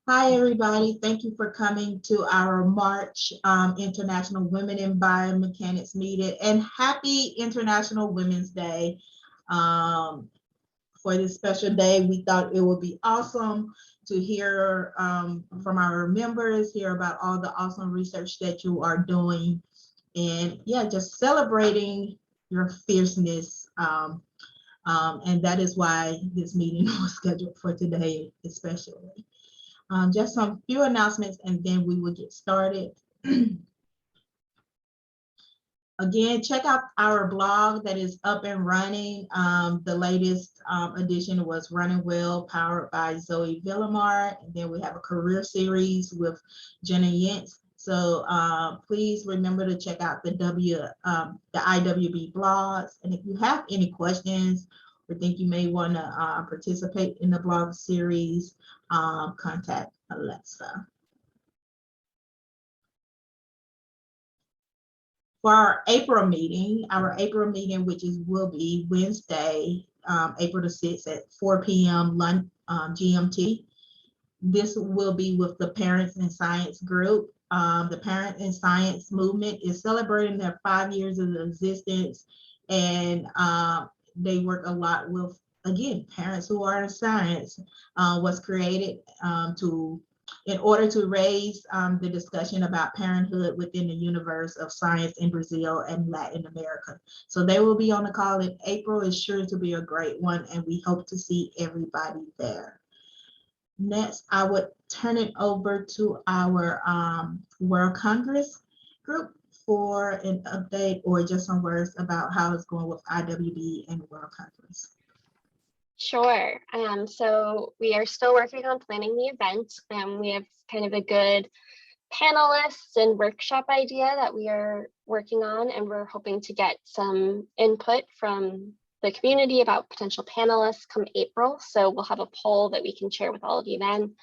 Hi, everybody. Thank you for coming to our March International Women in Biomechanics meeting, and happy International Women's Day. For this special day, we thought it would be awesome to hear from our members, hear about all the awesome research that you are doing, and yeah, just celebrating your fierceness. And that is why this meeting was scheduled for today, especially. Just some few announcements and then we will get started. Again, check out our blog that is up and running. The latest edition was Running Well, powered by Zoe Villamar. And then we have a career series with Jenna Yentz. So please remember to check out the IWB blogs. And if you have any questions or think you may want to participate in the blog series, contact Alexa. For our April meeting, which will be Wednesday, April the 6th at 4 p.m. GMT. This will be with the Parents in Science group. The Parent in Science movement is celebrating their 5 years of existence, and they work a lot with, again, parents who are in science. Was created in order to raise the discussion about parenthood within the universe of science in Brazil and Latin America. So they will be on the call in April. It's sure to be a great one, and we hope to see everybody there. Next, I would turn it over to our World Congress group for an update or just some words about how it's going with IWB and World Congress. Sure. So we are still working on planning the event, and we have kind of a good panelists and workshop idea that we are working on, and we're hoping to get some input from the community about potential panelists come April. So we'll have a poll that we can share with all of you then.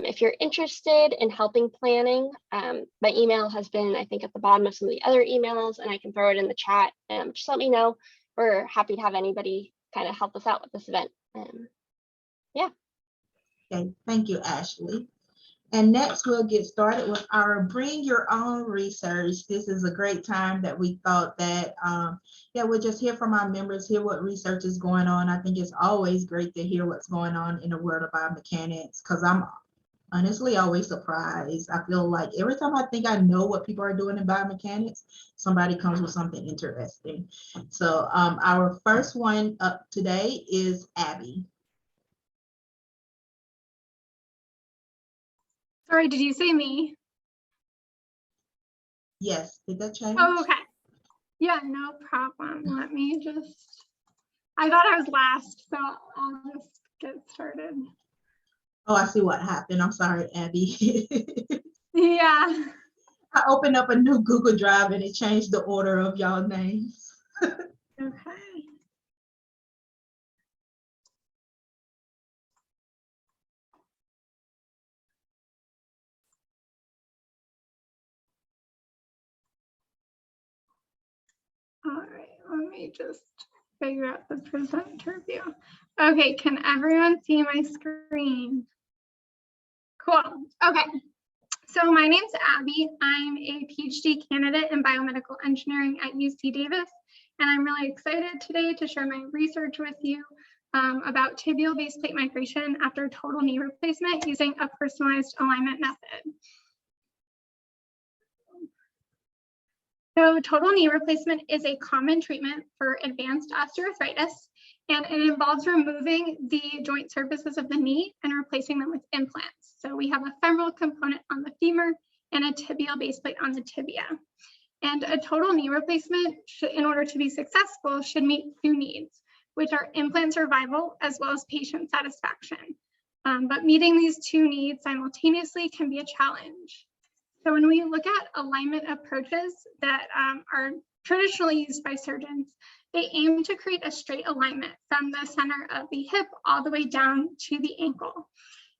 If you're interested in helping planning, my email has been, I think, at the bottom of some of the other emails, and I can throw it in the chat. Just let me know. We're happy to have anybody kind of help us out with this event. Yeah. Okay, thank you, Ashley. And next we'll get started with our Bring Your Own Research. This is a great time that we thought that, yeah, we'll just hear from our members, hear what research is going on. I think it's always great to hear what's going on in the world of biomechanics, because I'm honestly always surprised. I feel like every time I think I know what people are doing in biomechanics, somebody comes with something interesting. So our first one up today is Abby. Sorry, did you say me? Yes, did that change? Oh, okay. Yeah, no problem. Let me just, I thought I was last, so I'll just get started. Oh, I see what happened. I'm sorry, Abby. Yeah. I opened up a new Google Drive and it changed the order of y'all names. Okay. All right, let me just figure out the presenter view. Okay, can everyone see my screen? Cool. Okay. So my name's Abby. I'm a PhD candidate in biomedical engineering at UC Davis, and I'm really excited today to share my research with you about tibial base plate migration after total knee replacement using a personalized alignment method. So total knee replacement is a common treatment for advanced osteoarthritis, and it involves removing the joint surfaces of the knee and replacing them with implants. So we have a femoral component on the femur and a tibial base plate on the tibia. And a total knee replacement, in order to be successful, should meet two needs, which are implant survival as well as patient satisfaction. But meeting these two needs simultaneously can be a challenge. So when we look at alignment approaches that are traditionally used by surgeons, they aim to create a straight alignment from the center of the hip all the way down to the ankle.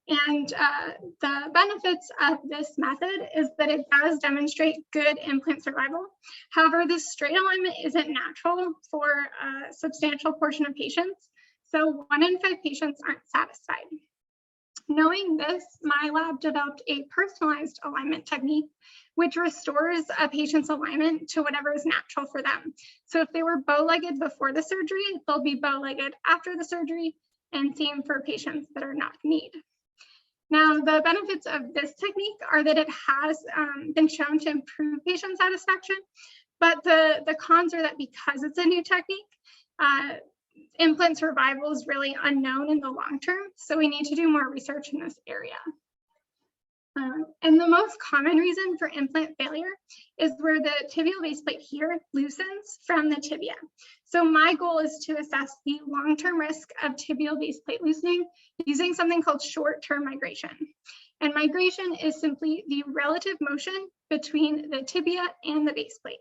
And the benefits of this method is that it does demonstrate good implant survival. However, this straight alignment isn't natural for a substantial portion of patients. So 1 in 5 patients aren't satisfied. Knowing this, my lab developed a personalized alignment technique, which restores a patient's alignment to whatever is natural for them. So if they were bow-legged before the surgery, they'll be bow-legged after the surgery, and same for patients that are knock-kneed. Now, the benefits of this technique are that it has been shown to improve patient satisfaction, but the cons are that because it's a new technique, implant survival is really unknown in the long term, so we need to do more research in this area. And the most common reason for implant failure is where the tibial base plate here loosens from the tibia. So my goal is to assess the long-term risk of tibial base plate loosening using something called short-term migration. And migration is simply the relative motion between the tibia and the base plate.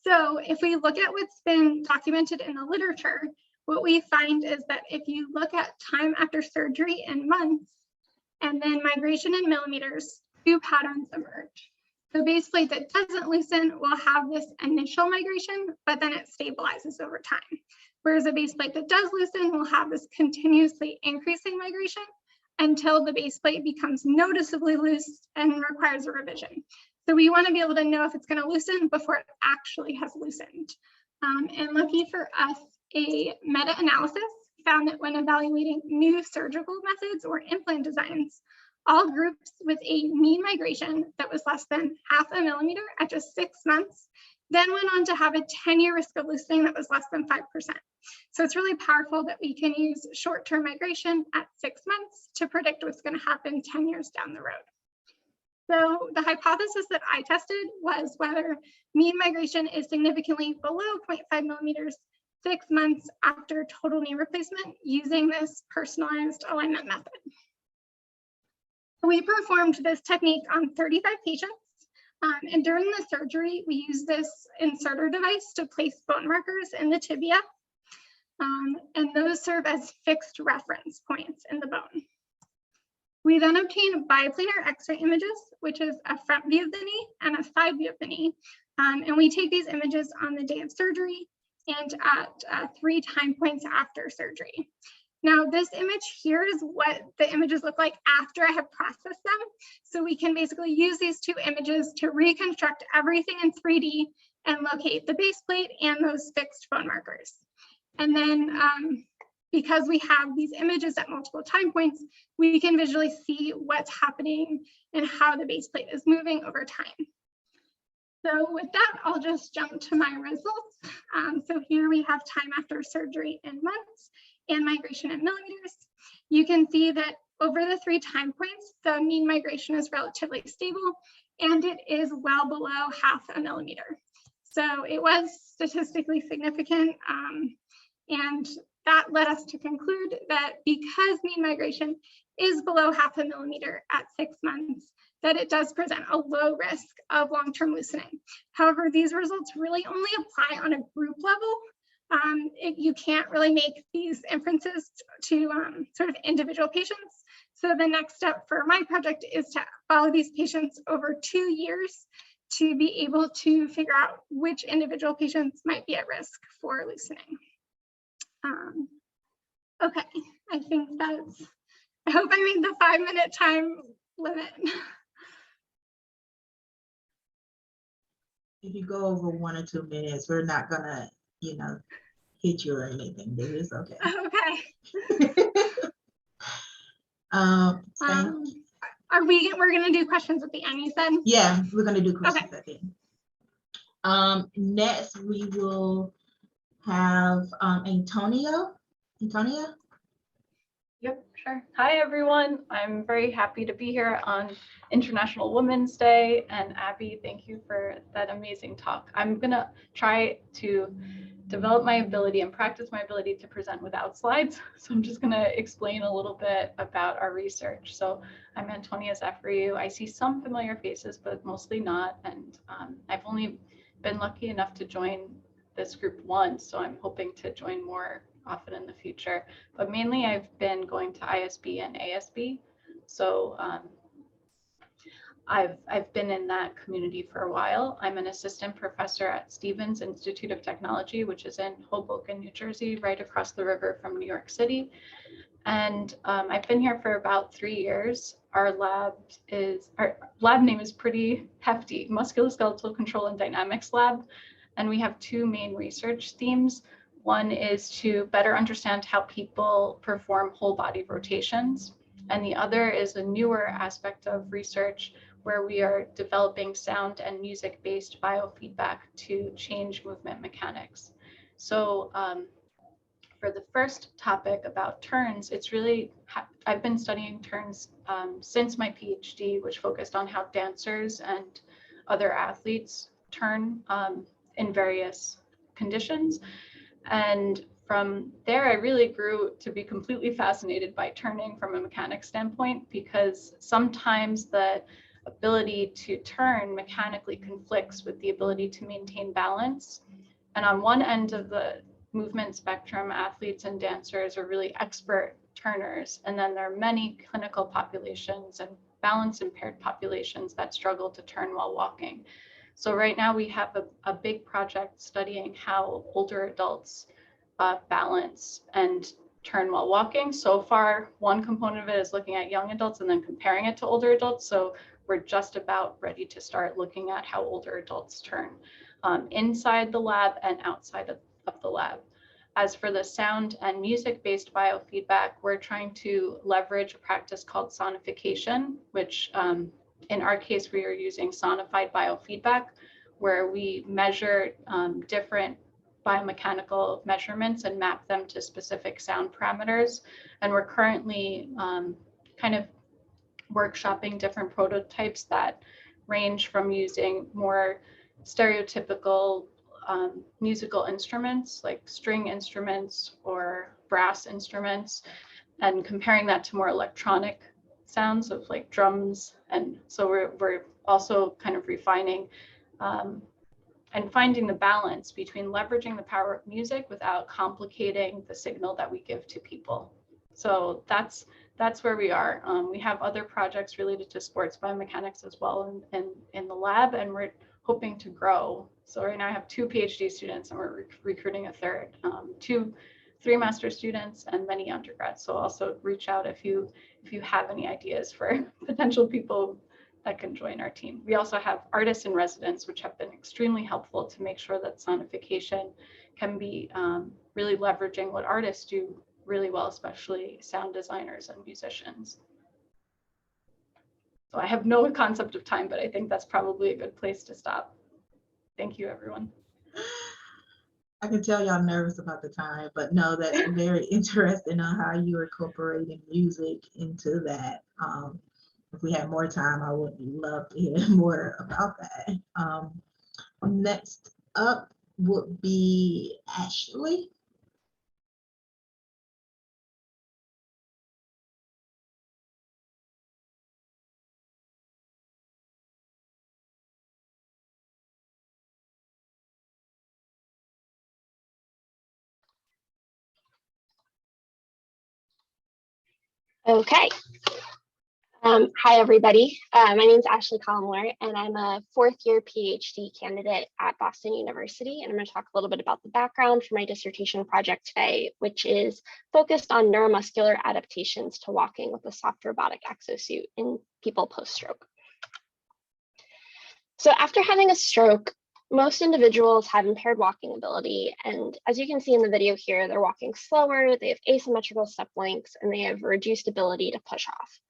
So if we look at what's been documented in the literature, what we find is that if you look at time after surgery in months, and then migration in millimeters, two patterns emerge. The base plate that doesn't loosen will have this initial migration, but then it stabilizes over time. Whereas a base plate that does loosen will have this continuously increasing migration until the base plate becomes noticeably loose and requires a revision. So we want to be able to know if it's going to loosen before it actually has loosened. And lucky for us, a meta-analysis found that when evaluating new surgical methods or implant designs, all groups with a mean migration that was less than 0.5 millimeter at just 6 months then went on to have a 10-year risk of loosening that was less than 5%. So it's really powerful that we can use short-term migration at 6 months to predict what's going to happen 10 years down the road. So the hypothesis that I tested was whether mean migration is significantly below 0.5 millimeters 6 months after total knee replacement using this personalized alignment method. We performed this technique on 35 patients, and during the surgery, we used this inserter device to place bone markers in the tibia, and those serve as fixed reference points in the bone. We then obtained biplanar X-ray images, which is a front view of the knee and a side view of the knee, and we take these images on the day of surgery and at 3 time points after surgery. Now, this image here is what the images look like after I have processed them. So we can basically use these 2 images to reconstruct everything in 3D and locate the base plate and those fixed bone markers. And then because we have these images at multiple time points, we can visually see what's happening and how the base plate is moving over time. So with that, I'll just jump to my results. So here we have time after surgery in months and migration in millimeters. You can see that over the 3 time points, the mean migration is relatively stable and it is well below 0.5 millimeter. So it was statistically significant, and that led us to conclude that because mean migration is below 0.5 millimeter at 6 months, that it does present a low risk of long-term loosening. However, these results really only apply on a group level. You can't really make these inferences to sort of individual patients. So the next step for my project is to follow these patients over 2 years to be able to figure out which individual patients might be at risk for loosening. Okay, I think that's, I hope I made the 5-minute time limit. If you go over 1 or 2 minutes, we're not gonna, you know, hit you or anything. It is okay. Okay. We're gonna do questions at the end, you said? Yeah, we're gonna do questions Okay. at the end. Next, we will have Antonia. Yep, sure. Hi, everyone. I'm very happy to be here on International Women's Day. And Abby, thank you for that amazing talk. I'm going to try to develop my ability and practice my ability to present without slides. So I'm just going to explain a little bit about our research. So I'm Antonia Zafariou. I see some familiar faces, but mostly not. And I've only been lucky enough to join this group once, so I'm hoping to join more often in the future. But mainly I've been going to ISB and ASB. So I've been in that community for a while. I'm an assistant professor at Stevens Institute of Technology, which is in Hoboken, New Jersey, right across the river from New York City. And I've been here for about 3 years. Our lab name is pretty hefty, Musculoskeletal Control and Dynamics Lab. And we have 2 main research themes. One is to better understand how people perform whole body rotations. And the other is a newer aspect of research where we are developing sound and music-based biofeedback to change movement mechanics. So for the first topic about turns, it's really, I've been studying turns since my PhD, which focused on how dancers and other athletes turn in various conditions. And from there, I really grew to be completely fascinated by turning from a mechanics standpoint, because sometimes the ability to turn mechanically conflicts with the ability to maintain balance. And on one end of the movement spectrum, athletes and dancers are really expert turners. And then there are many clinical populations and balance impaired populations that struggle to turn while walking. So right now we have a big project studying how older adults balance and turn while walking. So far, one component of it is looking at young adults and then comparing it to older adults. So we're just about ready to start looking at how older adults turn inside the lab and outside of the lab. As for the sound and music-based biofeedback, we're trying to leverage a practice called sonification, which in our case, we are using sonified biofeedback, where we measure different biomechanical measurements and map them to specific sound parameters. And we're currently kind of workshopping different prototypes that range from using more stereotypical musical instruments like string instruments or brass instruments, and comparing that to more electronic sounds of like drums. And so we're also kind of refining and finding the balance between leveraging the power of music without complicating the signal that we give to people. So that's where we are. We have other projects related to sports biomechanics as well in the lab, and we're hoping to grow. So right now I have 2 PhD students and we're recruiting a third, 3 master students and many undergrads. So also reach out if you have any ideas for potential people that can join our team. We also have artists in residence, which have been extremely helpful to make sure that sonification can be really leveraging what artists do really well, especially sound designers and musicians. So I have no concept of time, but I think that's probably a good place to stop. Thank you, everyone. I can tell y'all nervous about the time, but no, that's very interesting on how you are incorporating music into that. If we had more time, I would love to hear more about that. Next up would be Ashley. Okay. Hi, everybody. My name is Ashley Collmore, and I'm a 4th-year PhD candidate at Boston University. And I'm going to talk a little bit about the background for my dissertation project today, which is focused on neuromuscular adaptations to walking with a soft robotic exosuit in people post-stroke. So after having a stroke, most individuals have impaired walking ability. And as you can see in the video here, they're walking slower, they have asymmetrical step lengths, and they have reduced ability to push off.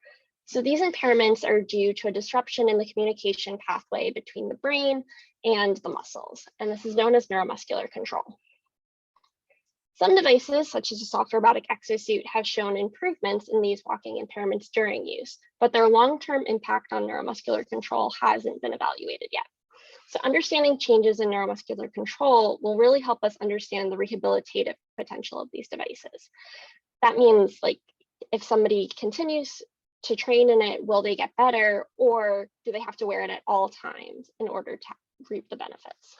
So these impairments are due to a disruption in the communication pathway between the brain and the muscles, and this is known as neuromuscular control. Some devices, such as a soft robotic exosuit, have shown improvements in these walking impairments during use, but their long-term impact on neuromuscular control hasn't been evaluated yet. So understanding changes in neuromuscular control will really help us understand the rehabilitative potential of these devices. That means, like, if somebody continues to train in it, will they get better, or do they have to wear it at all times in order to reap the benefits?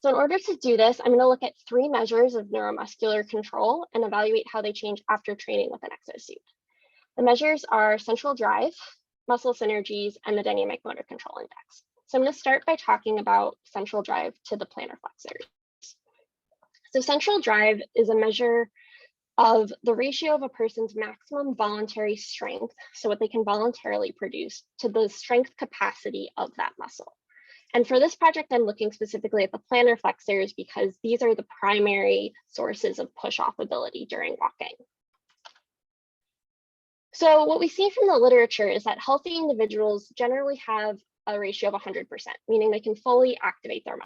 So in order to do this, I'm going to look at 3 measures of neuromuscular control and evaluate how they change after training with an exosuit. The measures are central drive, muscle synergies, and the dynamic motor control index. So I'm going to start by talking about central drive to the plantar flexors. So central drive is a measure of the ratio of a person's maximum voluntary strength, so what they can voluntarily produce, to the strength capacity of that muscle. And for this project, I'm looking specifically at the plantar flexors because these are the primary sources of push-off ability during walking. So what we see from the literature is that healthy individuals generally have a ratio of 100%, meaning they can fully activate their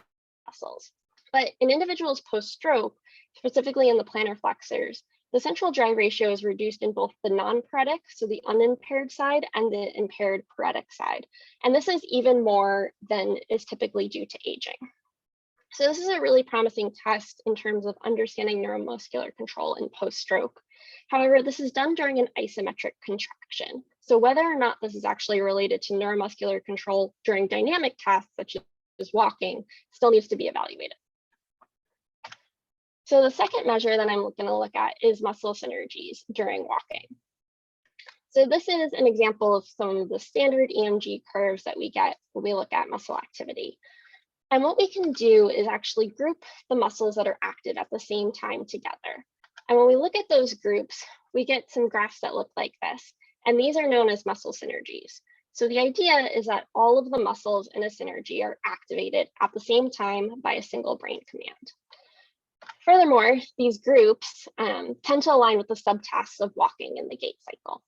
muscles. But in individuals post-stroke, specifically in the plantar flexors, the central drive ratio is reduced in both the non-paretic, so the unimpaired side, and the impaired paretic side. And this is even more than is typically due to aging. So this is a really promising test in terms of understanding neuromuscular control in post-stroke. However, this is done during an isometric contraction. So whether or not this is actually related to neuromuscular control during dynamic tasks, such as walking, still needs to be evaluated. So the second measure that I'm going to look at is muscle synergies during walking. So this is an example of some of the standard EMG curves that we get when we look at muscle activity. And what we can do is actually group the muscles that are active at the same time together. And when we look at those groups, we get some graphs that look like this. And these are known as muscle synergies. So the idea is that all of the muscles in a synergy are activated at the same time by a single brain command. Furthermore, these groups tend to align with the subtasks of walking in the gait cycle.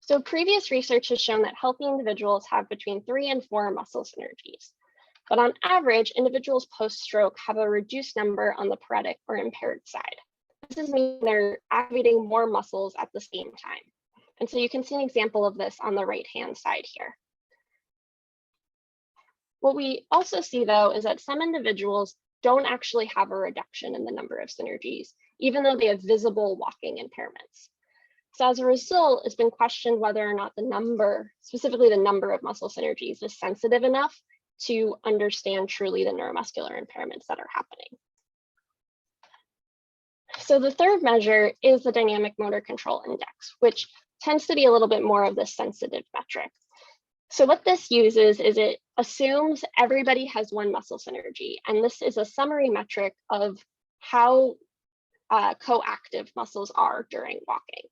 So previous research has shown that healthy individuals have between 3 and 4 muscle synergies. But on average, individuals post-stroke have a reduced number on the paretic or impaired side. This is meaning they're activating more muscles at the same time. And so you can see an example of this on the right-hand side here. What we also see, though, is that some individuals don't actually have a reduction in the number of synergies, even though they have visible walking impairments. So as a result, it's been questioned whether or not the number, specifically the number of muscle synergies, is sensitive enough to understand truly the neuromuscular impairments that are happening. So the third measure is the dynamic motor control index, which tends to be a little bit more of the sensitive metric. So what this uses is it assumes everybody has one muscle synergy, and this is a summary metric of how coactive muscles are during walking.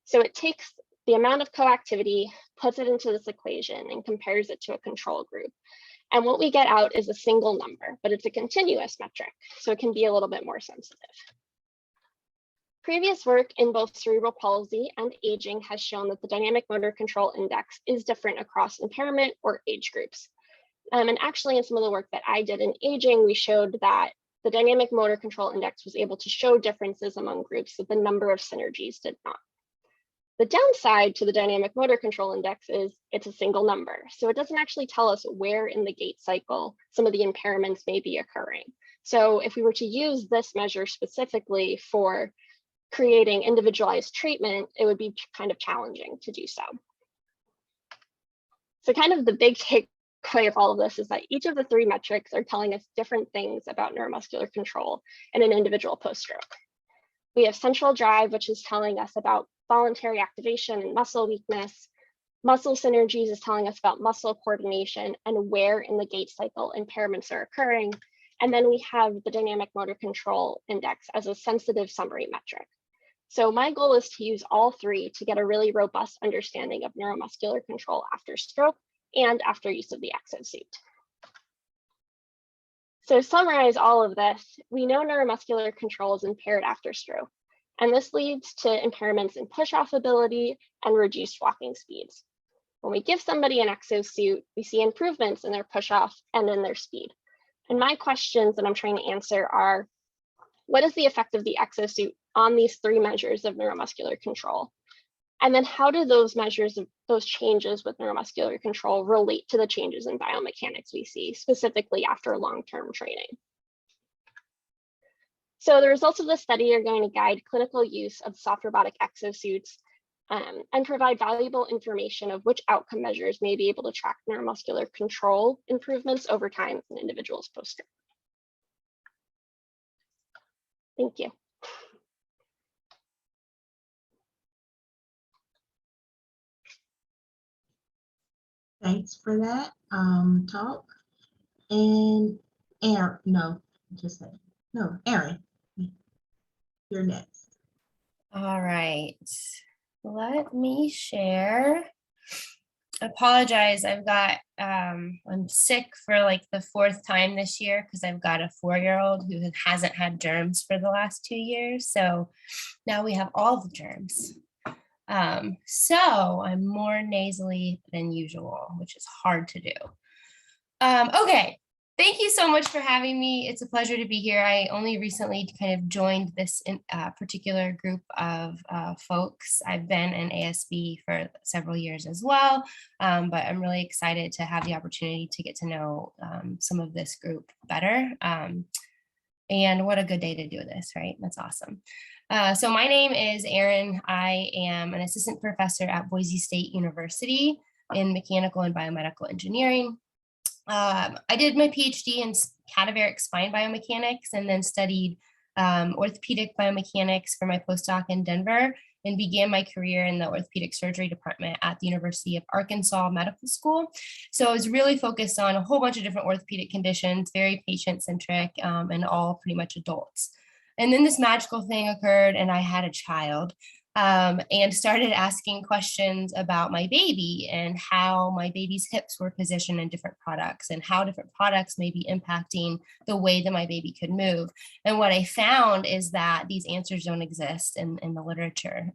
So it takes the amount of coactivity, puts it into this equation, and compares it to a control group. And what we get out is a single number, but it's a continuous metric, so it can be a little bit more sensitive. Previous work in both cerebral palsy and aging has shown that the dynamic motor control index is different across impairment or age groups. And actually, in some of the work that I did in aging, we showed that the dynamic motor control index was able to show differences among groups, but the number of synergies did not. The downside to the dynamic motor control index is it's a single number. So it doesn't actually tell us where in the gait cycle some of the impairments may be occurring. So if we were to use this measure specifically for creating individualized treatment, it would be kind of challenging to do so. So kind of the big takeaway of all of this is that each of the 3 metrics are telling us different things about neuromuscular control in an individual post-stroke. We have central drive, which is telling us about voluntary activation and muscle weakness. Muscle synergies is telling us about muscle coordination and where in the gait cycle impairments are occurring. And then we have the dynamic motor control index as a sensitive summary metric. So my goal is to use all 3 to get a really robust understanding of neuromuscular control after stroke and after use of the exosuit. So to summarize all of this, we know neuromuscular control is impaired after stroke, and this leads to impairments in push-off ability and reduced walking speeds. When we give somebody an exosuit, we see improvements in their push-off and in their speed. And my questions that I'm trying to answer are, what is the effect of the exosuit on these 3 measures of neuromuscular control? And then how do those measures of those changes with neuromuscular control relate to the changes in biomechanics we see, specifically after long-term training? So the results of this study are going to guide clinical use of soft robotic exosuits and provide valuable information of which outcome measures may be able to track neuromuscular control improvements over time in individuals post-stroke. Thank you. Thanks for that talk. And Aaron, Aaron. you're next. All right, let me share. Apologize, I'm sick for like the 4th time this year because I've got a 4-year-old who hasn't had germs for the last 2 years. So now we have all the germs. So I'm more nasally than usual, which is hard to do. Okay, thank you so much for having me. It's a pleasure to be here. I only recently kind of joined this particular group of folks. I've been in ASB for several years as well, but I'm really excited to have the opportunity to get to know some of this group better. And what a good day to do this, right? That's awesome. So my name is Erin. I am an assistant professor at Boise State University in mechanical and biomedical engineering. I did my PhD in cadaveric spine biomechanics and then studied orthopedic biomechanics for my postdoc in Denver and began my career in the orthopedic surgery department at the University of Arkansas Medical School. So I was really focused on a whole bunch of different orthopedic conditions, very patient-centric, and all pretty much adults. And then this magical thing occurred and I had a child. And started asking questions about my baby and how my baby's hips were positioned in different products and how different products may be impacting the way that my baby could move. And what I found is that these answers don't exist in the literature.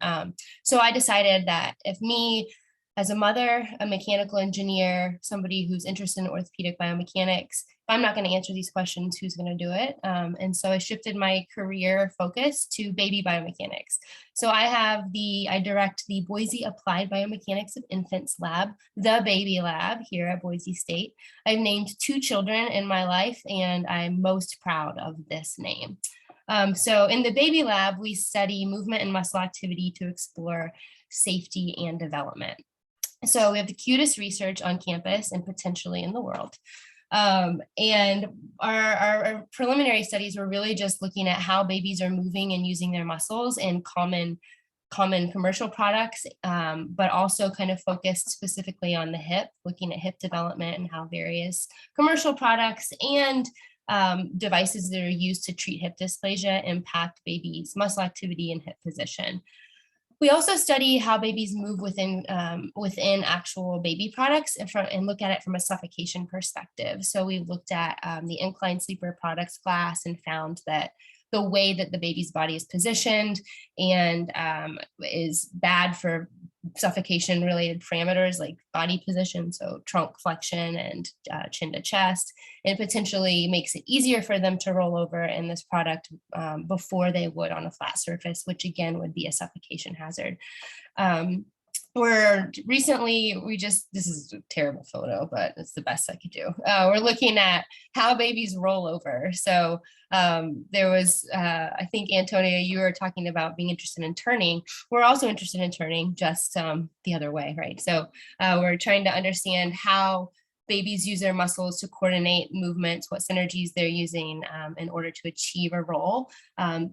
So I decided that if me, as a mother, a mechanical engineer, somebody who's interested in orthopedic biomechanics, if I'm not going to answer these questions, who's going to do it? And so I shifted my career focus to baby biomechanics. So I direct the Boise Applied Biomechanics of Infants Lab, the baby lab here at Boise State. I've named 2 children in my life, and I'm most proud of this name. So in the baby lab, we study movement and muscle activity to explore safety and development. So we have the cutest research on campus and potentially in the world. And our preliminary studies were really just looking at how babies are moving and using their muscles in common commercial products, but also kind of focused specifically on the hip, looking at hip development and how various commercial products and devices that are used to treat hip dysplasia impact babies' muscle activity and hip position. We also study how babies move within actual baby products and look at it from a suffocation perspective. So we looked at the inclined sleeper products class and found that the way that the baby's body is positioned and is bad for suffocation related parameters like body position, so trunk flexion and chin to chest. It potentially makes it easier for them to roll over in this product before they would on a flat surface, which again would be a suffocation hazard. This is a terrible photo, but it's the best I could do. We're looking at how babies roll over. So there was, I think, Antonia, you were talking about being interested in turning. We're also interested in turning, just the other way, right? So we're trying to understand how babies use their muscles to coordinate movements, what synergies they're using in order to achieve a roll.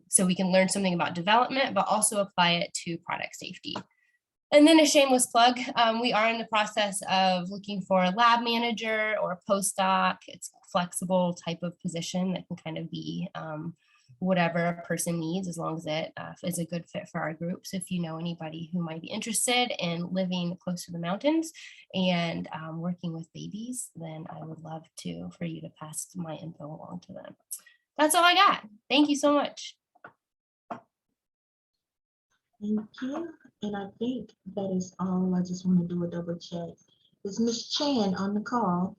So we can learn something about development, but also apply it to product safety. And then a shameless plug, we are in the process of looking for a lab manager or a postdoc. It's a flexible type of position that can kind of be whatever a person needs, as long as it is a good fit for our group. So if you know anybody who might be interested in living close to the mountains and working with babies, then I would love for you to pass my info along to them. That's all I got. Thank you so much. Thank you. And I think that is all. I just want to do a double check. Is Ms. Chan on the call?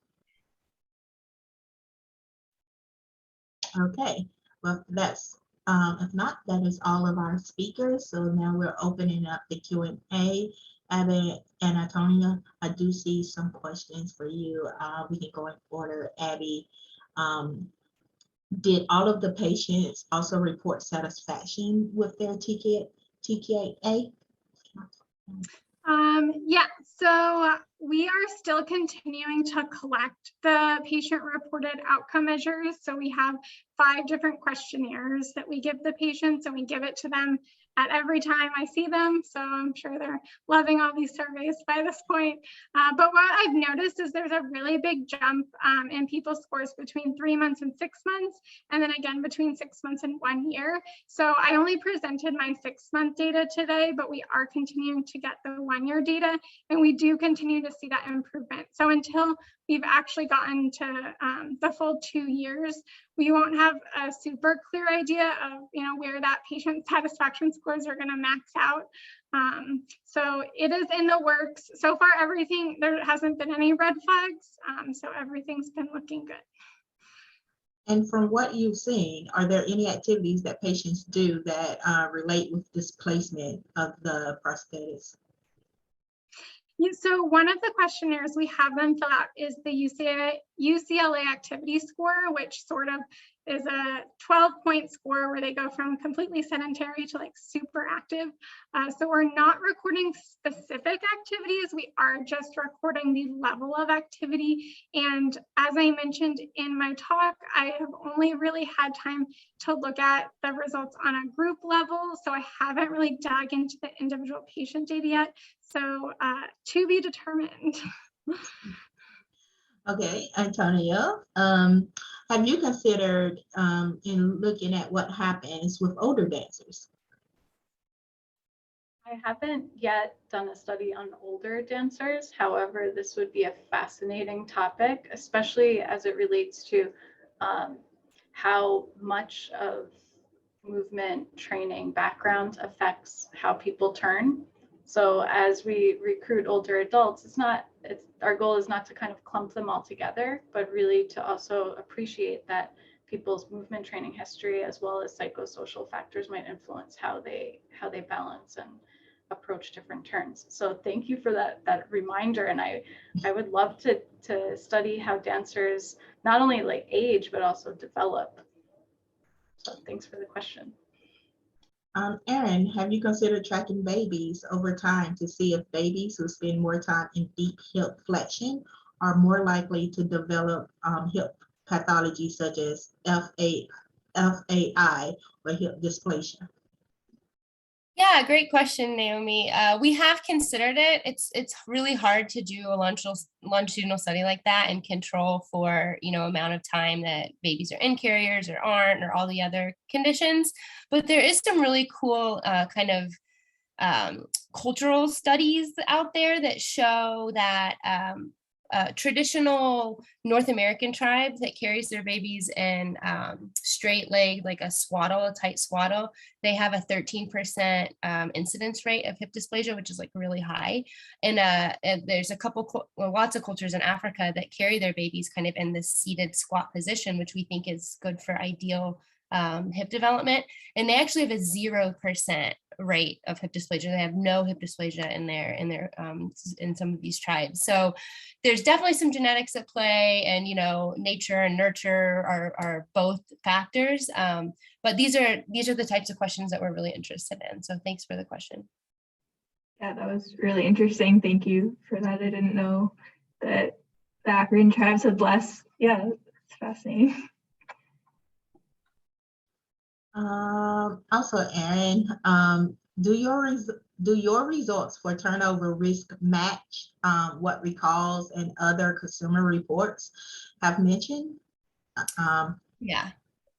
Okay, well, that's, if not, that is all of our speakers. So now we're opening up the Q&A. Abby and Antonia, I do see some questions for you. We can go in order. Abby, did all of the patients also report satisfaction with their TKA? Yeah, so we are still continuing to collect the patient-reported outcome measures. So we have 5 different questionnaires that we give the patients, and we give it to them at every time I see them. So I'm sure they're loving all these surveys by this point. But what I've noticed is there's a really big jump in people's scores between 3 months and 6 months, and then again between 6 months and 1 year. So I only presented my 6-month data today, but we are continuing to get the 1-year data, and we do continue to see that improvement. So until we've actually gotten to the full 2 years, we won't have a super clear idea of where that patient satisfaction scores are going to max out. So it is in the works. So far, everything, there hasn't been any red flags. So everything's been looking good. And from what you've seen, are there any activities that patients do that relate with displacement of the prosthetics? Yeah, so one of the questionnaires we have them fill out is the UCLA activity score, which sort of is a 12-point score where they go from completely sedentary to like super active. So we're not recording specific activities, we are just recording the level of activity. And as I mentioned in my talk, I have only really had time to look at the results on a group level. So I haven't really dug into the individual patient data yet. So to be determined. Okay, Antonio, have you considered in looking at what happens with older dancers? I haven't yet done a study on older dancers. However, this would be a fascinating topic, especially as it relates to how much of movement training background affects how people turn. So as we recruit older adults, our goal is not to kind of clump them all together, but really to also appreciate that people's movement training history as well as psychosocial factors might influence how they balance and approach different turns. So thank you for that reminder. And I would love to study how dancers not only like age, but also develop. So thanks for the question. Erin, have you considered tracking babies over time to see if babies who spend more time in deep hip flexion are more likely to develop hip pathology such as FAI or hip dysplasia? Yeah, great question, Naomi. We have considered it. It's really hard to do a longitudinal study like that and control for amount of time that babies are in carriers or aren't, or all the other conditions. But there is some really cool kind of cultural studies out there that show that traditional North American tribe that carries their babies in straight leg, like a swaddle, a tight swaddle, they have a 13% incidence rate of hip dysplasia, which is like really high. And there's lots of cultures in Africa that carry their babies kind of in this seated squat position, which we think is good for ideal hip development. And they actually have a 0% rate of hip dysplasia. They have no hip dysplasia in some of these tribes. So there's definitely some genetics at play, and nature and nurture are both factors. But these are the types of questions that we're really interested in. So thanks for the question. Yeah, that was really interesting. Thank you for that. I didn't know that the African tribes had less. Yeah, it's fascinating. Also, Erin, do your results for turnover risk match what recalls and other consumer reports have mentioned?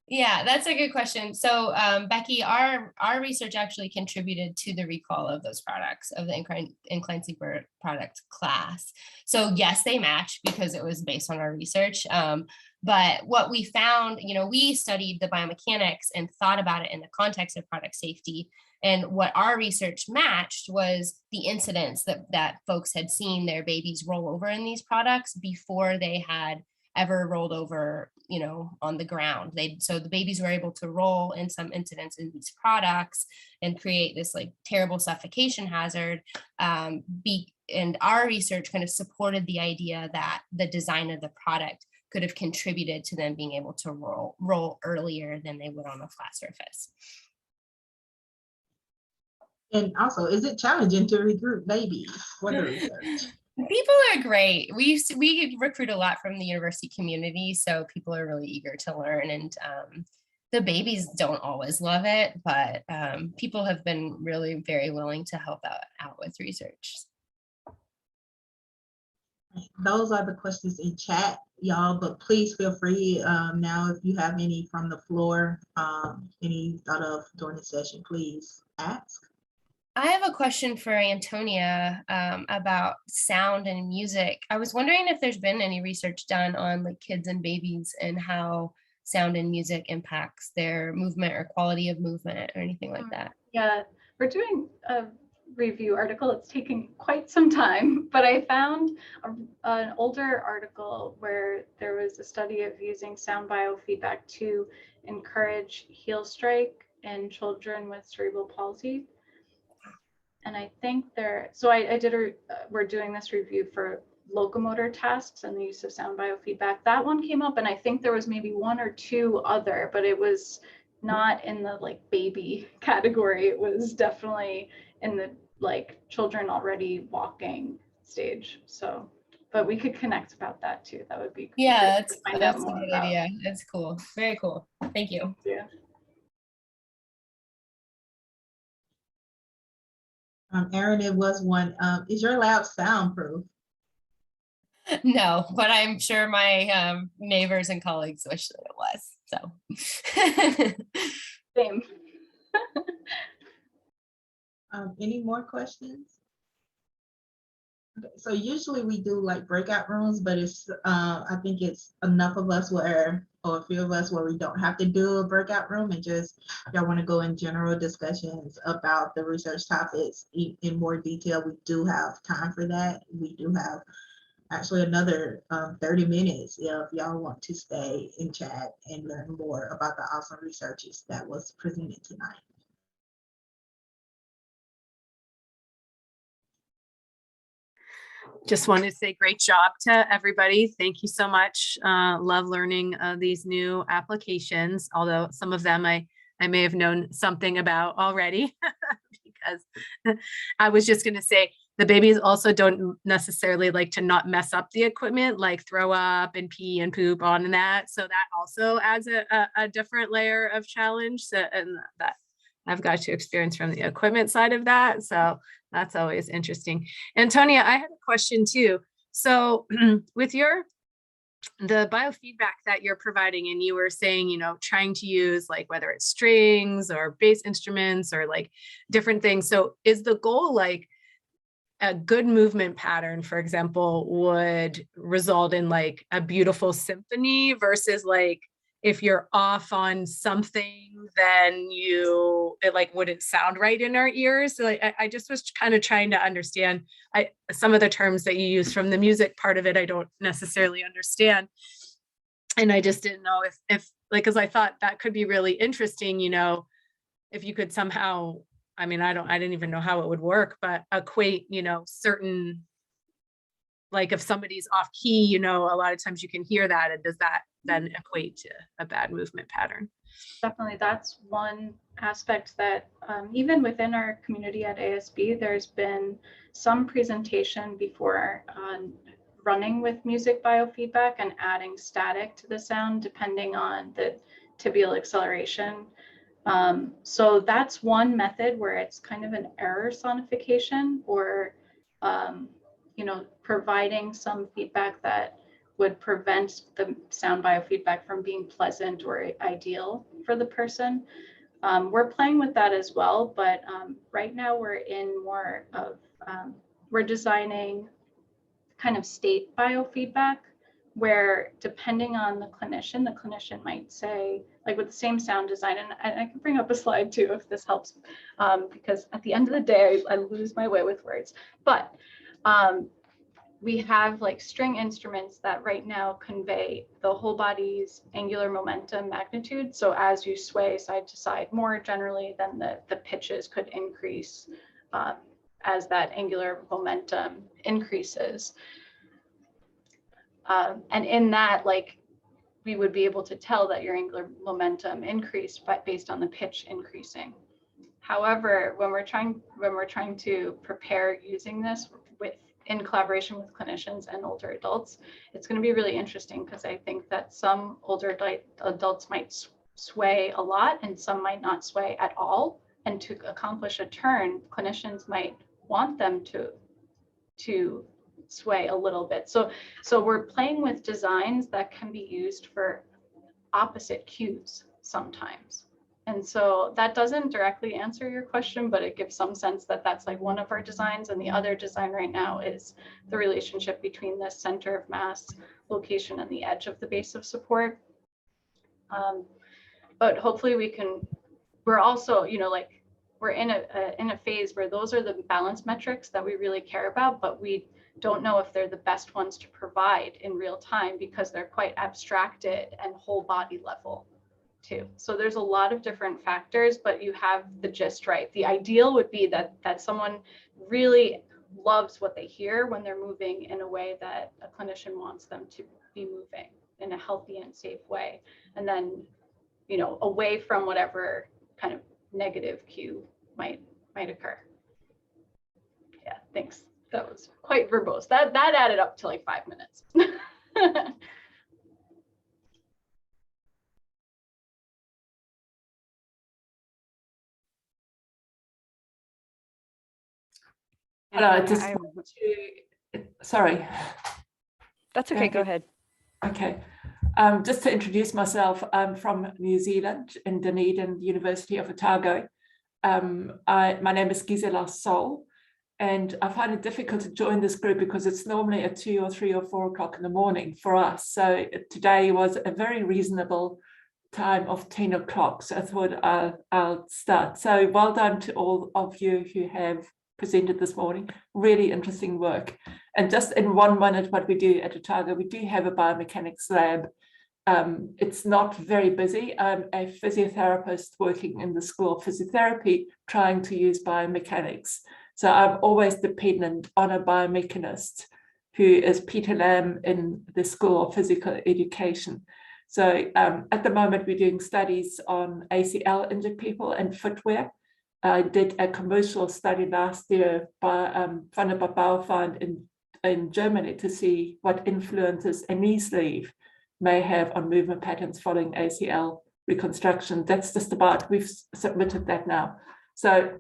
Yeah, that's a good question. So Becky, our research actually contributed to the recall of those products, of the incline sleeper product class. So yes, they match because it was based on our research. But what we found, we studied the biomechanics and thought about it in the context of product safety. And what our research matched was the incidents that folks had seen their babies roll over in these products before they had ever rolled over, on the ground. So the babies were able to roll in some incidents in these products and create this like terrible suffocation hazard. And our research kind of supported the idea that the design of the product could have contributed to them being able to roll earlier than they would on a flat surface. And also, is it challenging to recruit babies for the research? People are great. We recruit a lot from the university community, so people are really eager to learn. And The babies don't always love it, but people have been really very willing to help out with research. Those are the questions in chat, y'all, but please feel free now if you have any from the floor, any thought of during the session, please ask. I have a question for Antonia about sound and music. I was wondering if there's been any research done on like kids and babies and how sound and music impacts their movement or quality of movement or anything like that. Yeah, we're doing a review article. It's taking quite some time, but I found an older article where there was a study of using sound biofeedback to encourage heel strike in children with cerebral palsy. And I think we're doing this review for locomotor tasks and the use of sound biofeedback. That one came up, and I think there was maybe one or two other, but it was not in the like baby category. It was definitely in the like children already walking stage. So, but we could connect about that too. That would be Yeah, to find that's out a more good about. idea. That's cool. Very cool. Thank you. Yeah. Erin, it was one. Is your lab soundproof? No, but I'm sure my neighbors and colleagues wish that it was. So. Same. Any more questions? Okay, so usually we do like breakout rooms, but it's I think it's enough of us where, or a few of us where we don't have to do a breakout room, and just y'all want to go in general discussions about the research topics in more detail. We do have time for that. We do have actually another 30 minutes if y'all want to stay in chat and learn more about the awesome researches that was presented tonight. Just wanted to say great job to everybody. Thank you so much. Love learning these new applications, although some of them I may have known something about already because I was just going to say the babies also don't necessarily like to not mess up the equipment, like throw up and pee and poop on that. So that also adds a different layer of challenge. So, and that I've got to experience from the equipment side of that. So that's always interesting. Antonia, I had a question too. So with the biofeedback that you're providing, and you were saying, you know, trying to use like whether it's strings or bass instruments or like different things. So is the goal like a good movement pattern, for example, would result in like a beautiful symphony versus like if you're off on something, then it like wouldn't sound right in our ears. So like, I just was kind of trying to understand some of the terms that you use from the music part of it. I don't necessarily understand. And I just didn't know if like, cause I thought that could be really interesting, you know, if you could somehow, I mean, I didn't even know how it would work, but equate, you know, certain, like if somebody's off key, you know, a lot of times you can hear that. And does that then equate to a bad movement pattern? Definitely, that's one aspect that even within our community at ASB, there's been some presentation before on running with music biofeedback and adding static to the sound depending on the tibial acceleration. So that's one method where it's kind of an error sonification, or you know, providing some feedback that would prevent the sound biofeedback from being pleasant or ideal for the person. We're playing with that as well, but right now we're in more of, we're designing kind of state biofeedback, where depending on the clinician might say, like with the same sound design, and I can bring up a slide too if this helps, because at the end of the day, I lose my way with words, but we have like string instruments that right now convey the whole body's angular momentum magnitude. So as you sway side to side more generally, then the pitches could increase as that angular momentum increases. And in that, like, we would be able to tell that your angular momentum increased based on the pitch increasing. However, when we're trying to prepare using this in collaboration with clinicians and older adults, it's going to be really interesting, because I think that some older adults might sway a lot and some might not sway at all. And to accomplish a turn, clinicians might want them to sway a little bit. So we're playing with designs that can be used for opposite cues sometimes. And so that doesn't directly answer your question, but it gives some sense that that's like one of our designs. And the other design right now is the relationship between the center of mass location and the edge of the base of support. But hopefully we're also, you know, like we're in a phase where those are the balance metrics that we really care about, but we don't know if they're the best ones to provide in real time because they're quite abstracted and whole body level too. So there's a lot of different factors, but you have the gist right. The ideal would be that someone really loves what they hear when they're moving in a way that a clinician wants them to be moving in a healthy and safe way. And then, you know, away from whatever kind of negative cue might occur. Yeah, thanks. That was quite verbose. That added up to like 5 minutes. Hello, Antonia, just I- want to, sorry. That's okay, go ahead. Okay, just to introduce myself, I'm from New Zealand in Dunedin, University of Otago. My name is Gisela Sol, and I find it difficult to join this group because it's normally at 2 or 3 or 4 o'clock in the morning for us. So today was a very reasonable time of 10 o'clock. So I thought I'll start. So well done to all of you who have presented this morning. Really interesting work. And just in 1 minute, what we do at Otago, we do have a biomechanics lab. It's not very busy. I'm a physiotherapist working in the School of Physiotherapy, trying to use biomechanics. So I'm always dependent on a biomechanist who is Peter Lamb in the School of Physical Education. So at the moment, we're doing studies on ACL injured people and footwear. I did a commercial study last year funded by BioFund in Germany to see what influences a knee sleeve may have on movement patterns following ACL reconstruction. That's just about, we've submitted that now. So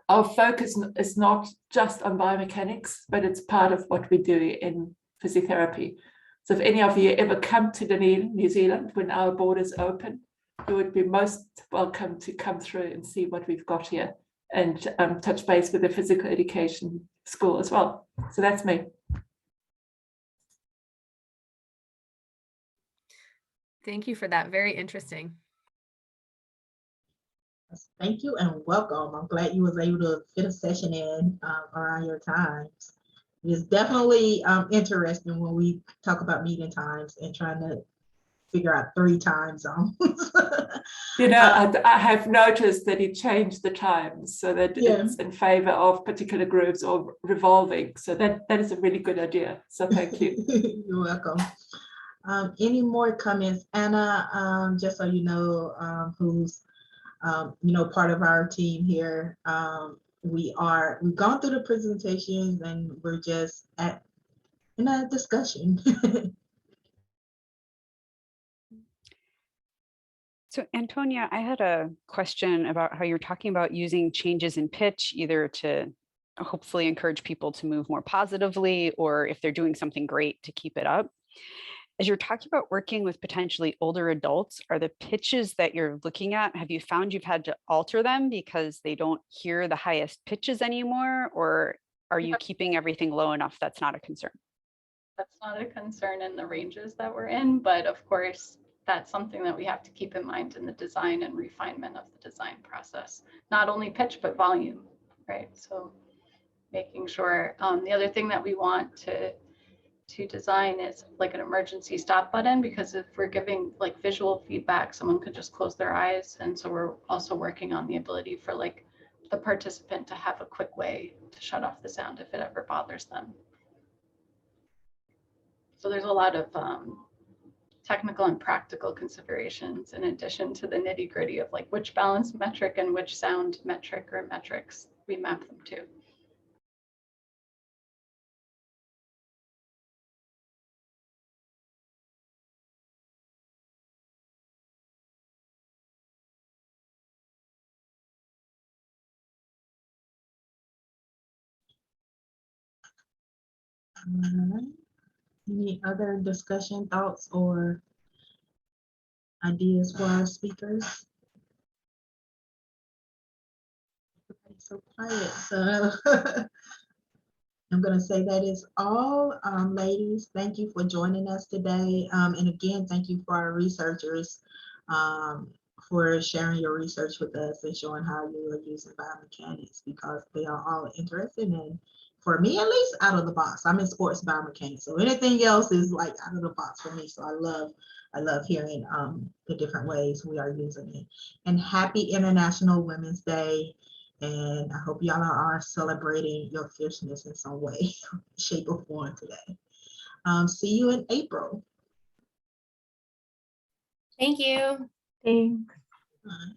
our focus is not just on biomechanics, but it's part of what we do in physiotherapy. So if any of you ever come to Dunedin, New Zealand, when our borders open, you would be most welcome to come through and see what we've got here and touch base with the physical education school as well. So that's me. Thank you for that. Very interesting. Thank you and welcome. I'm glad you was able to fit a session in around your times. It is definitely interesting when we talk about meeting times and trying to figure out 3 time zones. You know, I have noticed that he changed the times so that it's in favor of particular groups or revolving. So that is a really good idea. So thank you. You're welcome. Any more comments, Anna? Just so you know, who's part of our team here. We've gone through the presentations and we're just in a discussion. So Antonia, I had a question about how you're talking about using changes in pitch, either to hopefully encourage people to move more positively, or if they're doing something great to keep it up. As you're talking about working with potentially older adults, are the pitches that you're looking at, have you found you've had to alter them because they don't hear the highest pitches anymore? Or are you keeping everything low enough that's not a concern? That's not a concern in the ranges that we're in, but of course, that's something that we have to keep in mind in the design and refinement of the design process. Not only pitch, but volume, right? So making sure, the other thing that we want to design is like an emergency stop button, because if we're giving like visual feedback, someone could just close their eyes. And so we're also working on the ability for like the participant to have a quick way to shut off the sound if it ever bothers them. So there's a lot of technical and practical considerations in addition to the nitty gritty of like which balance metric and which sound metric or metrics we map them to. Alright. Any other discussion, thoughts, or ideas for our speakers? Everybody's so quiet, so I'm going to say that is all. Ladies, thank you for joining us today. And again, thank you for our researchers for sharing your research with us and showing how you are using biomechanics, because they are all interested in, for me at least, out of the box. I'm in sports biomechanics, so anything else is like out of the box for me. So I love hearing the different ways we are using it. And happy International Women's Day. And I hope y'all are celebrating your fierceness in some way, shape, or form today. See you in April. Thank you. Thanks. Bye.